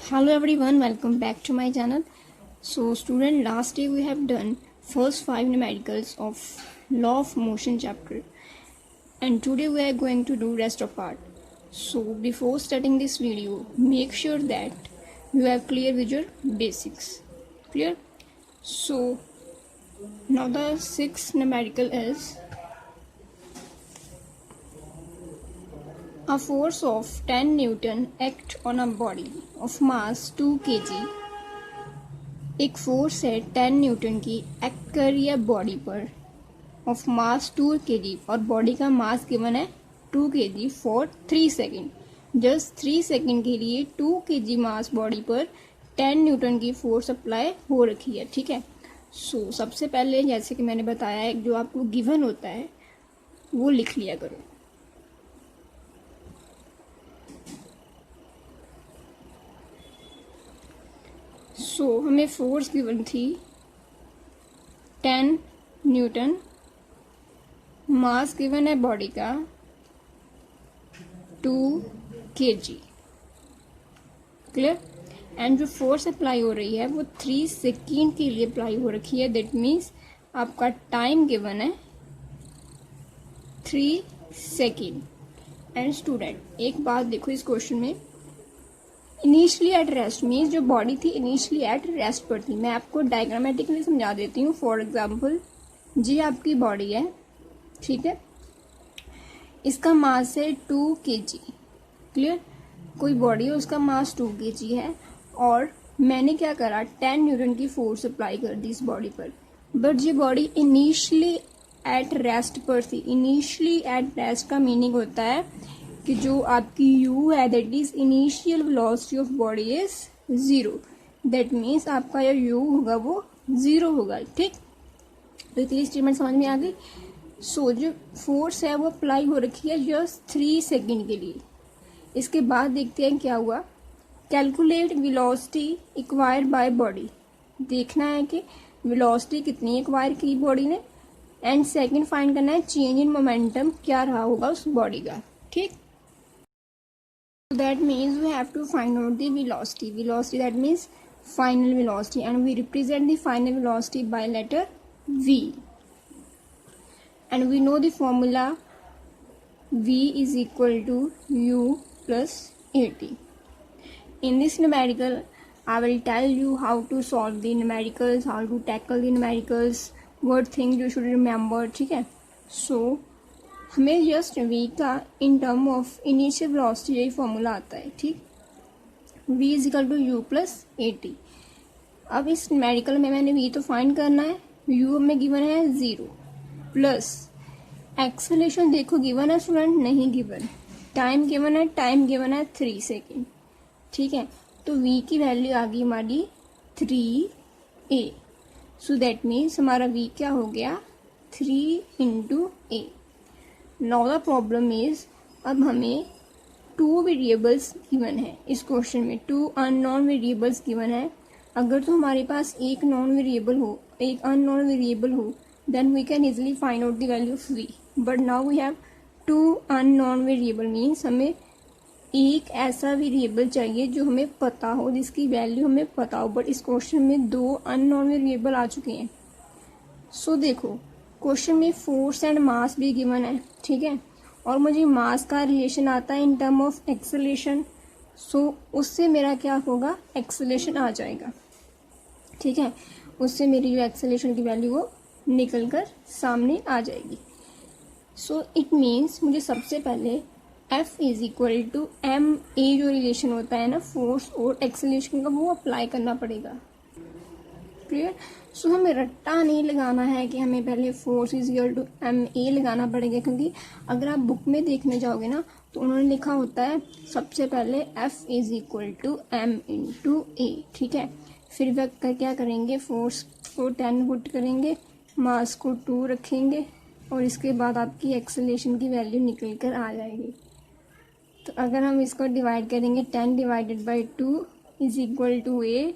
Hello everyone, welcome back to my channel. So student, last day we have done first 5 numericals of law of motion chapter, and today we are going to do rest of part. So before starting this video, make sure that you are clear with your basics. Clear? So now the sixth numerical is a force of 10 Newton act on a body of mass 2 kg. एक force है 10 Newton की act कर रही है body पर of mass 2 kg और body का mass given है 2 kg for 3 second. Just 3 second के लिए 2 kg मास बॉडी पर 10 न्यूटन की फोर्स अप्लाई हो रखी है। ठीक है। सो सबसे पहले जैसे कि मैंने बताया है, जो आपको गिवन होता है वो लिख लिया करो। हमें फोर्स गिवन थी 10 न्यूटन, मास गिवन है बॉडी का 2 kg। क्लियर? एंड जो फोर्स अप्लाई हो रही है वो 3 सेकेंड के लिए अप्लाई हो रखी है। दैट मीन्स आपका टाइम गिवन है 3 सेकेंड। एंड स्टूडेंट, एक बात देखो इस क्वेश्चन में, इनिशियली एट रेस्ट मीन्स जो बॉडी थी इनिशियली एट रेस्ट पर थी। मैं आपको डायग्रामेटिकली समझा देती हूँ। फॉर एग्जांपल, जी आपकी बॉडी है, ठीक है, इसका मास है 2 kg। क्लियर? कोई बॉडी है, उसका मास 2 kg है और मैंने क्या करा, 10 न्यूटन की फोर्स अप्लाई कर दी इस बॉडी पर। बट ये बॉडी इनिशियली एट रेस्ट पर थी। इनिशियली एट रेस्ट का मीनिंग होता है कि जो आपकी u है, that is initial velocity of body is 0। That means आपका जो u होगा वो 0 होगा। ठीक, तो इतनी स्टेटमेंट समझ में आ गई। सो जो फोर्स है वो अप्लाई हो रखी है जस्ट 3 सेकेंड के लिए। इसके बाद देखते हैं क्या हुआ। Calculate velocity acquired by body. देखना है कि वेलोसिटी कितनी एक्वायर की बॉडी ने, एंड सेकेंड फाइंड करना है चेंज इन मोमेंटम क्या रहा होगा उस बॉडी का। ठीक, that means we have to find out the velocity that means final velocity, and we represent the final velocity by letter v, and we know the formula v is equal to u plus at. In this numerical I will tell you how to solve the numericals, how to tackle the numericals, what things you should remember। ठीक है। so हमें just v का in term of initial velocity यही formula आता है। ठीक, v is equal to u plus a t. अब इस न्यूमेरिकल में मैंने v तो फाइंड करना है, u में गिवन है 0 प्लस एक्सेलरेशन देखो गिवन है स्टूडेंट, नहीं गिवन। टाइम गिवन है, टाइम गिवन है 3 सेकेंड। ठीक है, तो v की वैल्यू आ गई हमारी 3a। सो दैट मीन्स हमारा v क्या हो गया, 3 into A. Now the problem is, अब हमें 2 वेरिएबल्स गिवन है इस क्वेश्चन में, 2 अननोन वेरिएबल्स गिवन है। अगर तो हमारे पास एक नॉन वेरिएबल हो, एक अननोन वेरिएबल हो, then we can easily find out the value of v। But now we have 2 unknown variable means हमें एक ऐसा वेरिएबल चाहिए जो हमें पता हो, जिसकी वैल्यू हमें पता हो। बट इस क्वेश्चन में 2 अननोन वेरिएबल आ चुके हैं। सो देखो, क्वेश्चन में फोर्स एंड मास भी गिवन है। ठीक है, और मुझे मास का रिलेशन आता है इन टर्म ऑफ एक्सेलरेशन। सो उससे मेरा क्या होगा, एक्सेलरेशन आ जाएगा। ठीक है, उससे मेरी जो एक्सेलरेशन की वैल्यू वो निकल कर सामने आ जाएगी। सो इट मीन्स मुझे सबसे पहले F is equal to m a, जो रिलेशन होता है ना फोर्स और एक्सेलरेशन का, वो अप्लाई करना पड़ेगा। क्लियर? सो हमें रट्टा नहीं लगाना है कि हमें पहले force is equal to m a लगाना पड़ेगा, क्योंकि अगर आप बुक में देखने जाओगे ना तो उन्होंने लिखा होता है सबसे पहले F is equal to m into a. ठीक है, फिर वह क्या करेंगे, फोर्स को 10 पुट करेंगे, मास को 2 रखेंगे, और इसके बाद आपकी एक्सेलरेशन की वैल्यू निकल कर आ जाएगी। तो अगर हम इसको डिवाइड करेंगे, 10 divided by 2 is equal to a,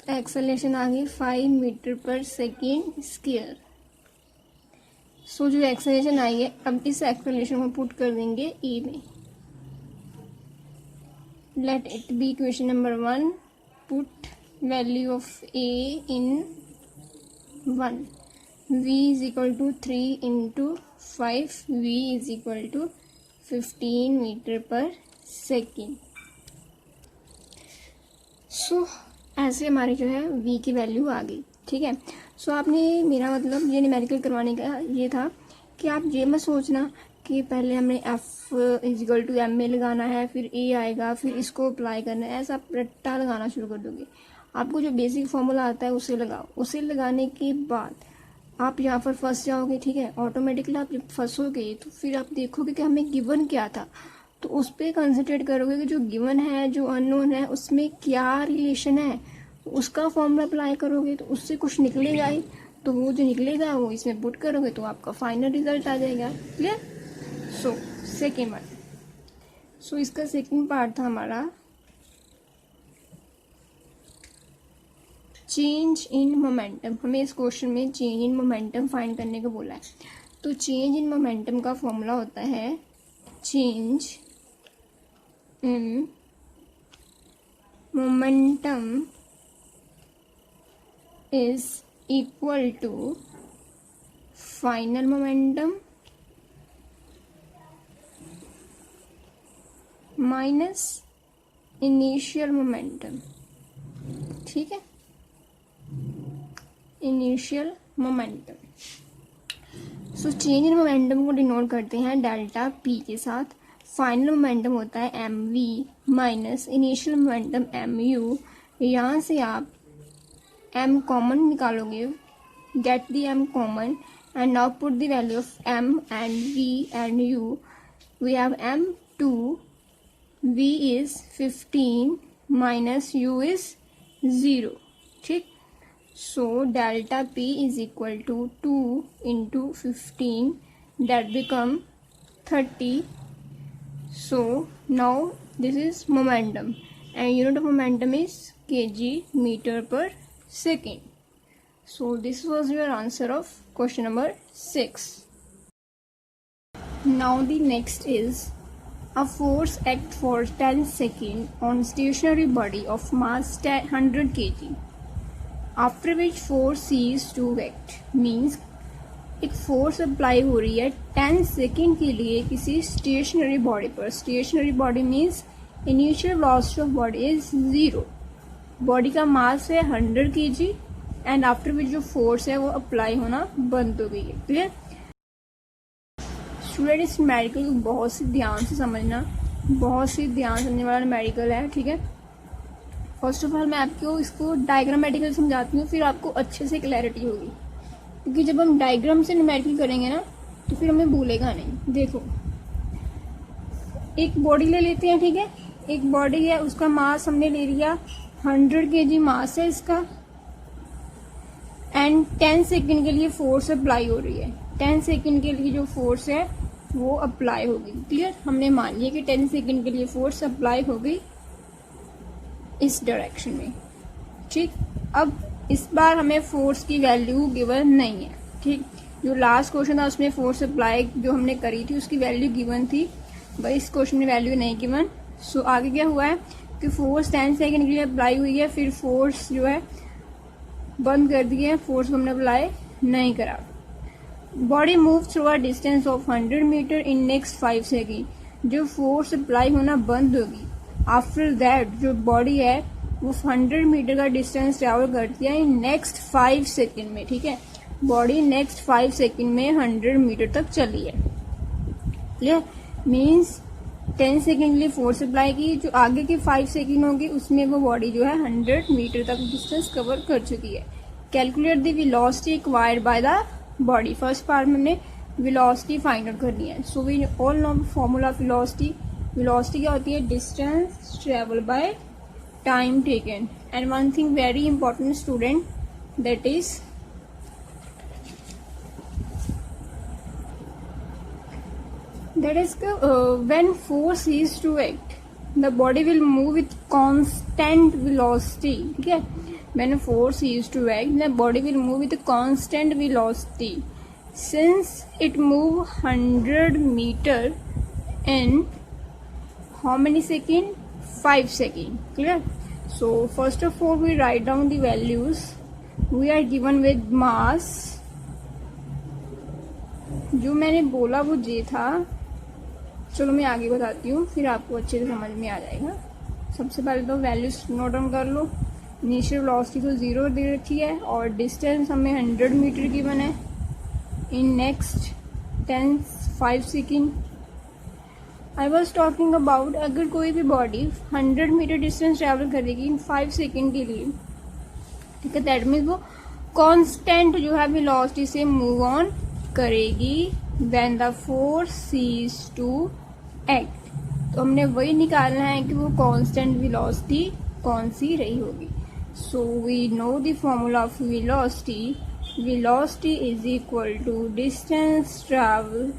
acceleration आ गई 5 मीटर पर सेकेंड स्क्वायर। सो जो एक्सेलरेशन आई है, अब इस एक्सेलरेशन को पुट कर देंगे ए में। let it be question number 1. Put value of a in 1. v is equal to 3 into 5. v is equal to 15 metre पर सेकेंड. सो ऐसे हमारी जो है v की वैल्यू आ गई. ठीक है. सो आपने, मेरा मतलब ये न्यूमेरिकल करवाने का ये था कि आप ये मत सोचना कि पहले हमने f इजिकल टू एम में लगाना है, फिर a आएगा, फिर इसको अप्लाई करना है. ऐसा रट्टा लगाना शुरू कर दोगे. आपको जो बेसिक फॉर्मूला आता है उसे लगाओ. उसे लगाने के बाद आप यहाँ पर फंस जाओगे. ठीक है. ऑटोमेटिकली आप जब फंसोगे तो फिर आप देखोगे कि हमें गिवन क्या था, तो उस पर कंसंट्रेट करोगे कि जो गिवन है, जो अननोन है, उसमें क्या रिलेशन है, उसका फॉर्मूला अप्लाई करोगे तो उससे कुछ निकलेगा ही. तो वो जो निकलेगा वो इसमें पुट करोगे तो आपका फाइनल रिजल्ट आ जाएगा. Clear. So second one. So इसका सेकेंड पार्ट था हमारा चेंज इन मोमेंटम. हमें इस क्वेश्चन में चेंज इन मोमेंटम फाइंड करने को बोला है. तो चेंज इन मोमेंटम का फॉर्मूला होता है change in momentum is equal to final momentum minus initial momentum. ठीक है. Initial momentum. So change in momentum को डिनोट करते हैं डेल्टा पी के साथ. फाइनल मोमेंटम होता है m v minus initial momentum m u. यहाँ से आप एम कॉमन निकालोगे, get the m common and now put the value of m and v and u. We have m 2, v is 15 minus u is 0. ठीक. so delta p is equal to 2 into 15, that become 30. so now this is momentum and unit of momentum is kg meter per second. so this was your answer of question number 6. now the next is a force acts for 10 seconds on stationary body of mass 100 kg, after which force ceases to act. means एक force apply हो रही है 10 second के लिए किसी stationary body पर. Stationary body means initial velocity of body is 0. Body का mass है 100 kg एंड आफ्टर विच जो फोर्स है वो अप्लाई होना बंद हो गई है. क्लियर. स्टूडेंट इस न्यूमेरिकल को बहुत से ध्यान से समझना, बहुत से ध्यान समझने वाला न्यूमेरिकल है. ठीक है. फर्स्ट ऑफ ऑल मैं आपको इसको डायग्रामेटिकल समझाती हूँ, फिर आपको अच्छे से क्लैरिटी होगी. क्योंकि जब हम डायग्राम से न्यूमेरिकल करेंगे ना तो फिर हमें भूलेगा नहीं. देखो एक बॉडी ले लेते हैं. ठीक है. एक बॉडी है, उसका मास हमने ले लिया 100 kg मास है इसका, एंड 10 सेकेंड के लिए फोर्स अप्लाई हो रही है. 10 सेकेंड के लिए जो फोर्स है वो अप्लाई होगी. क्लियर. हमने मान लिया कि 10 सेकेंड के लिए फोर्स अप्लाई हो गई इस डायरेक्शन में. ठीक. अब इस बार हमें फोर्स की वैल्यू गिवन नहीं है. ठीक. जो लास्ट क्वेश्चन था उसमें फोर्स अप्लाई जो हमने करी थी उसकी वैल्यू गिवन थी, भाई इस क्वेश्चन में वैल्यू नहीं गिवन. सो आगे क्या हुआ है कि फोर्स 10 सेकेंड के लिए अप्लाई हुई है, फिर फोर्स जो है बंद कर दी है, फोर्स को हमने अप्लाई नहीं करा. Body move through a distance of 100 metre in next 5 second. जो फोर्स अप्लाई होना बंद होगी आफ्टर दैट जो बॉडी है वो 100 मीटर का डिस्टेंस ट्रेवल करती है इन नेक्स्ट 5 सेकेंड में. ठीक है. बॉडी नेक्स्ट 5 सेकेंड में 100 मीटर तक चली है. क्लियर. मीन्स 10 सेकेंड के लिए फोर्स अप्लाई की, जो आगे के 5 सेकेंड होंगे उसमें वो बॉडी जो है 100 मीटर तक डिस्टेंस कवर कर चुकी है. Calculate the velocity acquired by the body. First part में हमने वेलोसिटी फाइंड आउट करनी है. So we all know formula of velocity. Velocity क्या होती है? Distance travel by time taken. And one thing very important student, that is when force is to act, the body will move with constant velocity. ठीक है. when force is to act, the body will move with constant velocity. since it move 100 meter in how many second? 5 seconds. Clear? So first of all we write down the values. We are given with mass. जो मैंने बोला वो ये था, चलो मैं आगे बताती हूँ, फिर आपको अच्छे से समझ में आ जाएगा. सबसे पहले तो वैल्यूज नोट डाउन कर लो. इनिशियल वेलोसिटी तो 0 दे रखी है और डिस्टेंस हमें 100 मीटर की बना है. इन next 5 second. I was talking about अगर कोई भी बॉडी 100 मीटर डिस्टेंस ट्रैवल करेगी इन 5 सेकेंड के लिए, ठीक है, दैट मीन्स वो कांस्टेंट जो है वेलोसिटी से मूव ऑन करेगी when the force cease to act. तो हमने वही निकालना है कि वो कांस्टेंट वेलोसिटी कौन सी रही होगी. So we know the formula of velocity. Velocity is equal to distance travel.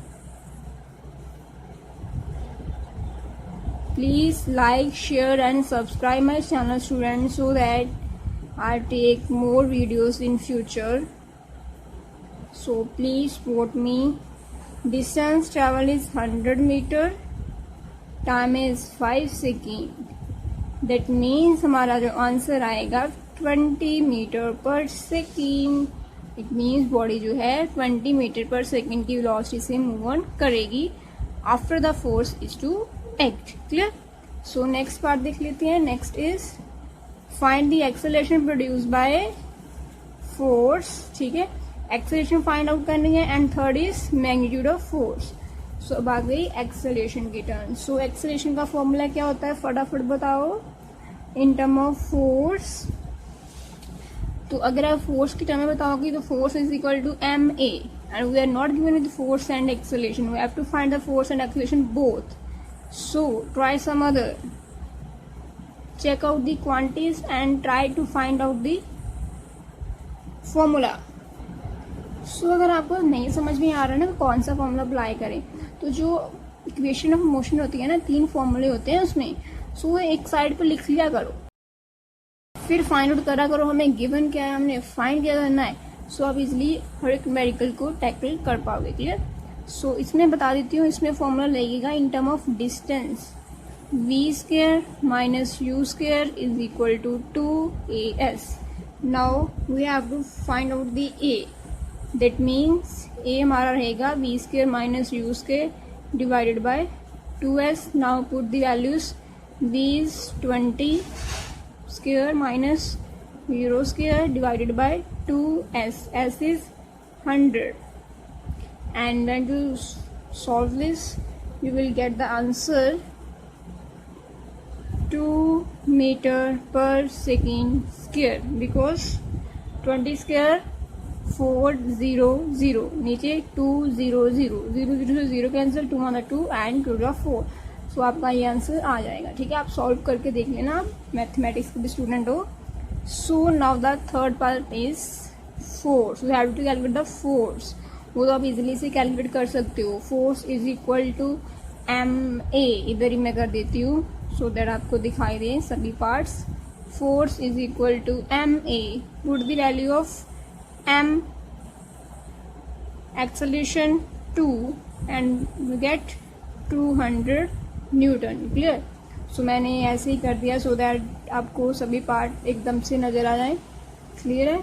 Please like, share and subscribe my channel students so that I take more videos in future. So please support me. Distance travel is 100 meter. Time is 5 seconds. That means हमारा जो answer आएगा 20 metre पर second. It means body जो है 20 metre पर second की velocity से move on करेगी after the force is to act. Clear? So next part देख लेते हैं. Next is find the acceleration produce by force. ठीक है, एक्सेलरेशन फाइंड आउट करनी है. And third is magnitude of force. So अब आ गई एक्सेलरेशन की टर्न. सो एक्सेलरेशन का फॉर्मूला क्या होता है, फटाफट बताओ. इन टर्म ऑफ फोर्स, तो अगर आप फोर्स की टर्म में बताओगी तो force is equal to m a. And we are not given with force and acceleration. We have to find the force and acceleration both. So try some other. Check out the quantities and try to find out the formula. So अगर आपको नहीं समझ में आ रहा है ना तो कौन सा फॉर्मूला अप्लाई करें, तो जो इक्वेशन ऑफ मोशन होती है ना, 3 फॉर्मूले होते हैं उसमें. सो वो एक साइड पर लिख लिया करो, फिर फाइंड आउट करा करो हमें गिवन क्या है, हमने फाइंड क्या करना है. सो आप इजिली हर एक न्यूमेरिकल को टैकल कर पाओगे. क्लियर? सो इसमें बता देती हूँ, इसमें फॉर्मूला लगेगा in term of distance. v square minus u square is equal to 2as. Now we have to find out the a. That means a हमारा रहेगा v square minus u square divided by 2s. Now put the values. v is 20 square minus 0 square divided by 2s. s is 100. And when you solve this, you will get the answer 2 meter per second square, because 20 square 400 नीचे 200 0 0 से 0 cancel, 2 माना 2 and 2 4. सो आपका ये answer आ जाएगा. ठीक है, आप solve करके देख लेना, आप मैथमेटिक्स के भी स्टूडेंट हो. So now the third part is force. You have to calculate the force. वो तो आप इजीली से कैलकुलेट कर सकते हो. Force is equal to m a. इधर ही मैं कर देती हूँ सो दैट आपको दिखाई दे सभी parts. Force is equal to m a. Put the value of m, acceleration 2 and we get 200 newton. Clear? So मैंने ऐसे ही कर दिया सो दैट आपको सभी पार्ट एकदम से नजर आ जाए. क्लियर है?